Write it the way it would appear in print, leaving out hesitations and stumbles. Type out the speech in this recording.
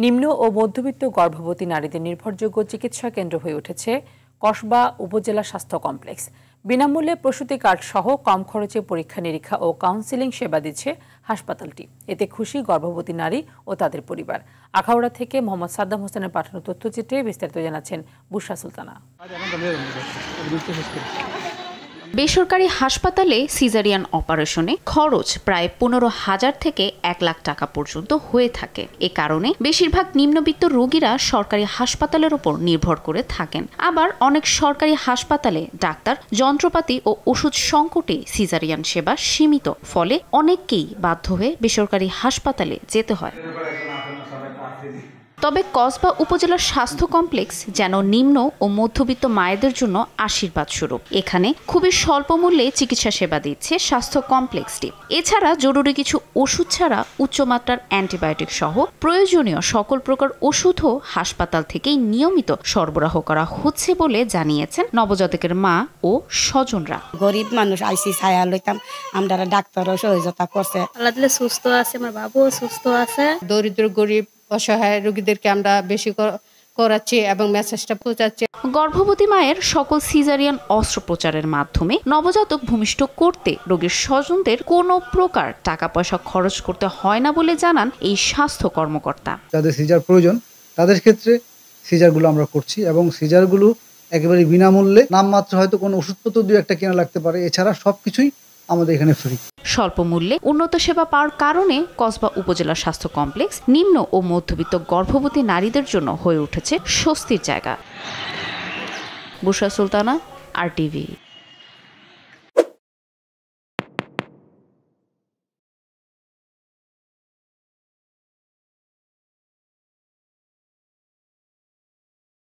নিম্ন ও মধ্যবিত্ত গর্ভবতী নারীদের নির্ভরযোগ্য চিকিৎসা কেন্দ্র হয়ে উঠেছে কসবা উপজেলা স্বাস্থ্য কমপ্লেক্স। বিনামূল্যে প্রসূতি কার্ড সহ কম খরচে পরীক্ষা নিরীক্ষা ও কাউন্সেলিং সেবা দিচ্ছে হাসপাতালটি। এতে খুশি গর্ভবতী নারী ও তাদের পরিবার। আখাউড়া থেকে মোহাম্মদ সাদ্দাম হোসেনের পাঠানো তথ্যচিত্রে বিস্তারিত জানাচ্ছেন বুশরা সুলতানা। বেসরকারি হাসপাতালে সিজারিয়ান অপারেশনে খরচ প্রায় 15,000 থেকে 1 লাখ টাকা পর্যন্ত হয়ে থাকে। এ কারণে বেশিরভাগ নিম্নবিত্ত রোগীরা সরকারি হাসপাতালের উপর নির্ভর করে থাকেন। আবার অনেক সরকারি হাসপাতালে ডাক্তার, যন্ত্রপাতি ও ওষুধ সংকটে সিজারিয়ান সেবা সীমিত, ফলে অনেককেই বাধ্য হয়ে বেসরকারি হাসপাতালে যেতে হয়। তবে কসবা উপজেলার স্বাস্থ্য কমপ্লেক্স যেন নিম্ন ও মধ্যবিত্ত মায়েদের জন্য আশীর্বাদ স্বরূপ। এখানে খুবই স্বল্প মূল্যে চিকিৎসা সেবা দিচ্ছে স্বাস্থ্য কমপ্লেক্সটি। এছাড়া জরুরি কিছু ওষুধ ছাড়া উচ্চমাত্রার অ্যান্টিবায়োটিক সহ প্রয়োজনীয় সকল প্রকার ওষুধও হাসপাতাল থেকেই নিয়মিত সরবরাহ করা হচ্ছে বলে জানিয়েছেন নবজাতকের মা ও স্বজনরা। গরিব মানুষ আইসি ছায়া লইতাম, আমরা ডাক্তারও সহযোগিতা করছে। আল্লাহ সুস্থ আছে, আমার বাবুও সুস্থ আছে। দরিদ্র গরিব অসহায় রোগীদেরকে আমরা বেশি করাচ্ছি এবং মেসেজটা পৌঁছাচ্ছি। গর্ভবতী মায়ের সকল সিজারিয়ান অস্ত্রোপচারের মাধ্যমে নবজাতক ভূমিষ্ঠ করতে রোগীর স্বজনদের কোনো প্রকার টাকা পয়সা খরচ করতে হয় না বলে জানান এই স্বাস্থ্য কর্মকর্তা। যাদের সিজার প্রয়োজন তাদের ক্ষেত্রে সিজারগুলো আমরা করছি এবং সিজারগুলো একেবারে বিনামূল্যে, নামমাত্র হয়তো কোনো ওষুধপত্র 2-1টা কেনা লাগতে পারে, এছাড়া সবকিছুই আমাদের এখানে ফ্রি। স্বল্প মূল্যে উন্নত সেবা পাওয়ার কারণে কসবা উপজেলা স্বাস্থ্য কমপ্লেক্স নিম্ন ও মধ্যবিত্ত গর্ভবতী নারীদের জন্য হয়ে উঠেছে স্বস্তির জায়গা। বুশরা সুলতানা, RTV।